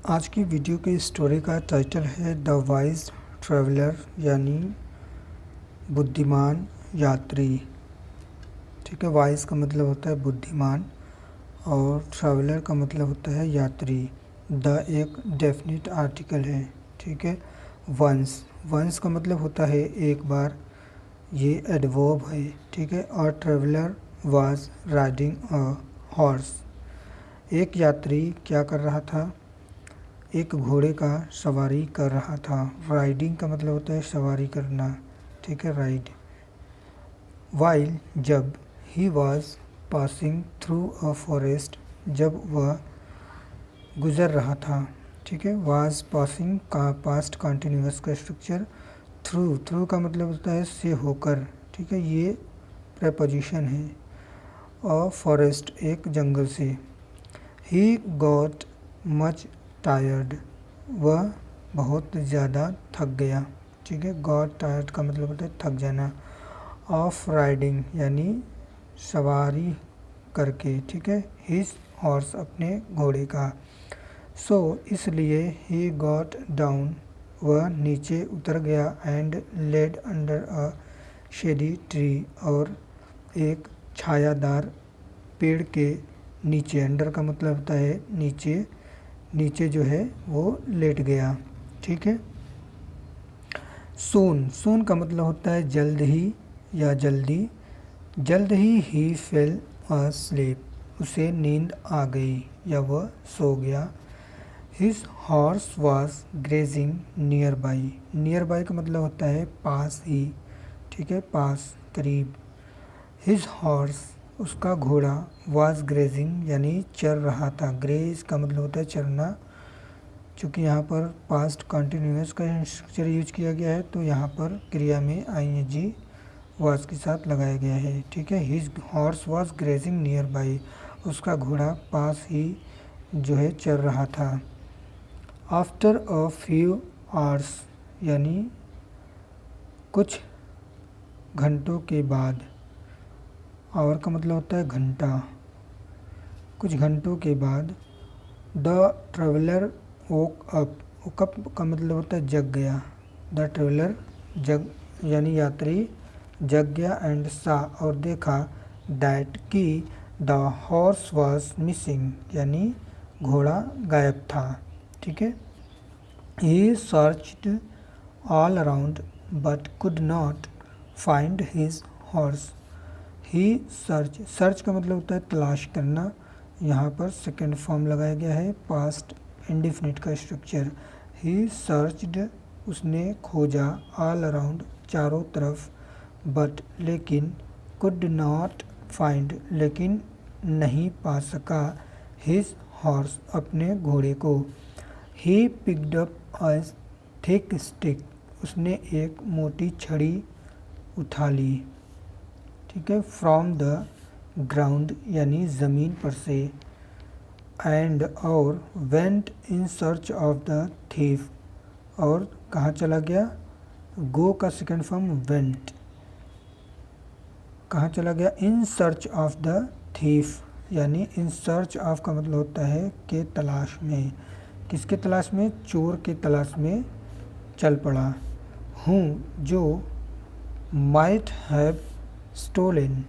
आज की वीडियो की स्टोरी का टाइटल है द वाइज ट्रैवलर यानी बुद्धिमान यात्री। ठीक है, वाइज का मतलब होता है बुद्धिमान और ट्रैवलर का मतलब होता है यात्री। द एक डेफिनेट आर्टिकल है। ठीक है, वंस वंस का मतलब होता है एक बार, ये एडवर्ब है। ठीक है, और traveller was riding a horse. एक यात्री क्या कर रहा था? एक घोड़े का सवारी कर रहा था। राइडिंग का मतलब होता है सवारी करना। ठीक है, राइड। वाइल जब, he was passing through a forest, जब वह गुजर रहा था। ठीक है, वाज पासिंग का पास्ट कंटिन्यूअस का स्ट्रक्चर। थ्रू थ्रू का मतलब होता है से होकर। ठीक है, ये प्रेपोजिशन है। अ फॉरेस्ट एक जंगल से। ही गॉट मच टायर्ड, वह बहुत ज़्यादा थक गया। ठीक है, गॉट टायर्ड का मतलब होता है थक जाना। ऑफ राइडिंग यानी सवारी करके। ठीक है, हिज हॉर्स अपने घोड़े का। सो इसलिए ही गॉट डाउन, वह नीचे उतर गया। And laid under a shady tree, और एक छायादार पेड़ के नीचे। अंडर का मतलब होता है नीचे, नीचे जो है वो लेट गया। ठीक है, सून सून का मतलब होता है जल्द ही या जल्दी। जल्द ही फेल अस्लीप, उसे नींद आ गई या वह सो गया। His horse was grazing near by. Near by का मतलब होता है पास ही। ठीक है, पास, करीब। हिज हॉर्स उसका घोड़ा, वाज ग्रेजिंग यानी चर रहा था। ग्रेज का मतलब होता है चरना। चूँकि यहाँ पर पास्ट कंटिन्यूअस का स्ट्रक्चर यूज किया गया है तो यहाँ पर क्रिया में आईएनजी वाज के साथ लगाया गया है। ठीक है, his horse was grazing near by, उसका घोड़ा पास ही जो है चर रहा था। आफ्टर अ फ्यू आवर्स यानी कुछ घंटों के बाद। आवर का मतलब होता है घंटा। कुछ घंटों के बाद the traveller woke up. Woke up का मतलब होता है जग गया। द ट्रेवलर जग यानी यात्री जग गया। एंड सा और देखा, दैट कि द हॉर्स वॉज मिसिंग यानी घोड़ा गायब था। ठीक है, he searched all around but could not find his horse. He search, search का मतलब होता है तलाश करना। यहाँ पर सेकेंड फॉर्म लगाया गया है पास्ट इंडिफिनिट का स्ट्रक्चर। ही सर्च्ड उसने खोजा, ऑल अराउंड चारों तरफ, बट लेकिन, कुड नॉट फाइंड लेकिन नहीं पा सका, हिज हॉर्स अपने घोड़े को। He picked up a thick stick, उसने एक मोटी छड़ी उठा ली। ठीक है, फ्रॉम द ग्राउंड यानी ज़मीन पर से। एंड और went in search of the thief, और कहाँ चला गया? गो का सेकेंड फॉर्म वेंट। कहाँ चला गया? In search of the thief यानी इन सर्च ऑफ का मतलब होता है के तलाश में। किसके तलाश में? चोर के तलाश में चल पड़ा। हूँ जो, माइट हैव स्टोलन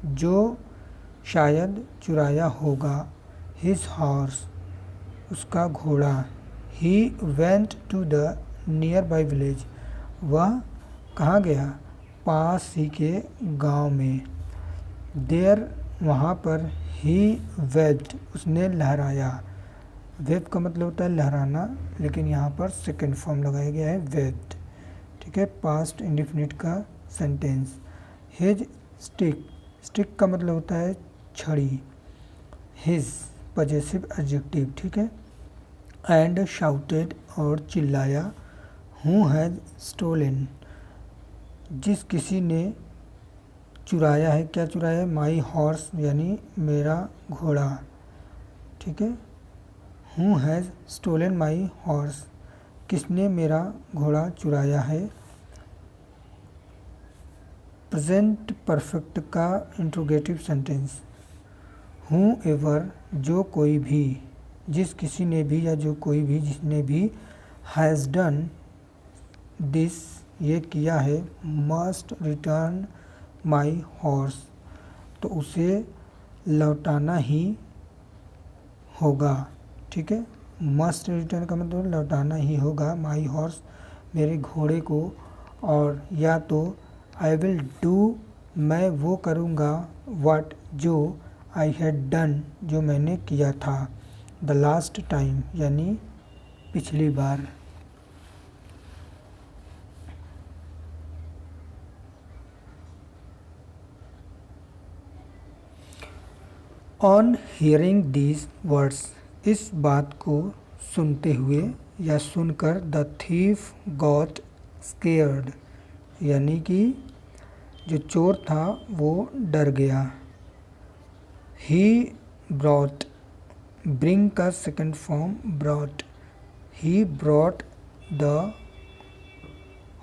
जो शायद चुराया होगा, हिज हॉर्स उसका घोड़ा। He went to the nearby village, वह कहाँ गया? पास ही के गांव में। देयर वहाँ पर, ही वेब्ड उसने लहराया। वेब का मतलब होता है लहराना, लेकिन यहाँ पर सेकेंड फॉर्म लगाया गया है वेब्ड। ठीक है, पास्ट इंडिफिनिट का सेंटेंस। हिज स्टिक, स्टिक का मतलब होता है छड़ी। His possessive adjective. ठीक है, एंड शाउटेड और चिल्लाया, हु हैज स्टोलन जिस किसी ने चुराया है। क्या चुराया है? माई हॉर्स यानी मेरा घोड़ा। ठीक है, who has stolen my horse किसने मेरा घोड़ा चुराया है। प्रेजेंट परफेक्ट का इंट्रोगेटिव सेंटेंस। हु एवर जो कोई भी जिस किसी ने भी या जो कोई भी जिसने भी हैज़ डन दिस ये किया है, मस्ट रिटर्न माई हॉर्स तो उसे लौटाना ही होगा। ठीक है, मस्ट रिटर्न का मतलब लौटाना ही होगा, माई हॉर्स मेरे घोड़े को, और या तो आई विल डू मैं वो करूँगा, व्हाट जो, आई हैड डन जो मैंने किया था, द लास्ट टाइम यानी पिछली बार। ऑन हियरिंग दीज वर्ड्स इस बात को सुनते हुए या सुनकर, द थीफ गॉट स्केयर्ड यानी कि जो चोर था वो डर गया। ही ब्रॉट ब्रिंग का second form brought, he brought the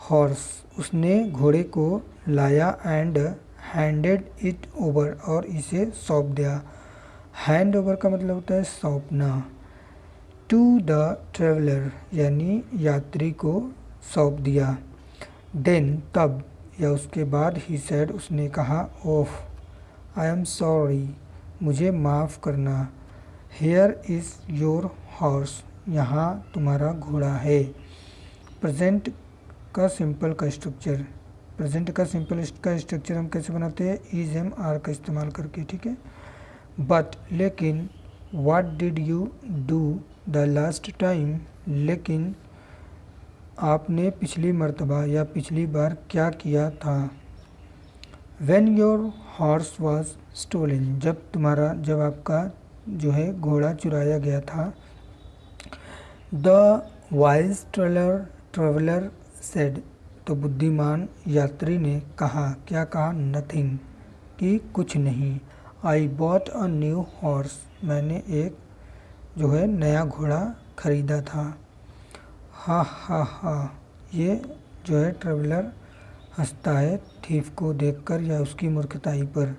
horse उसने घोड़े को लाया, एंड हैंडेड इट ओवर और इसे सौंप दिया। हैंड ओवर का मतलब होता है सौंपना। टू द ट्रेवलर यानी यात्री को सौंप दिया। देन तब या उसके बाद, ही सेड उसने कहा, ओह आई एम सॉरी मुझे माफ़ करना, हेयर इज़ योर हॉर्स यहाँ तुम्हारा घोड़ा है। प्रेजेंट का सिंपल का स्ट्रक्चर, प्रेजेंट का सिंपल का स्ट्रक्चर हम कैसे बनाते हैं, इज एम आर का इस्तेमाल करके। ठीक है, बट लेकिन, what did you do the last time लेकिन आपने पिछली मर्तबा या पिछली बार क्या किया था। When your horse was stolen जब आपका जो है घोड़ा चुराया गया था। द वाइज ट्रेवलर सेड तो बुद्धिमान यात्री ने कहा, क्या कहा, नथिंग कि कुछ नहीं। I bought a new horse मैंने एक जो है नया घोड़ा खरीदा था। हा हा हा ये जो है ट्रेवलर हंसता है थीफ को देखकर या उसकी मूर्खताई पर।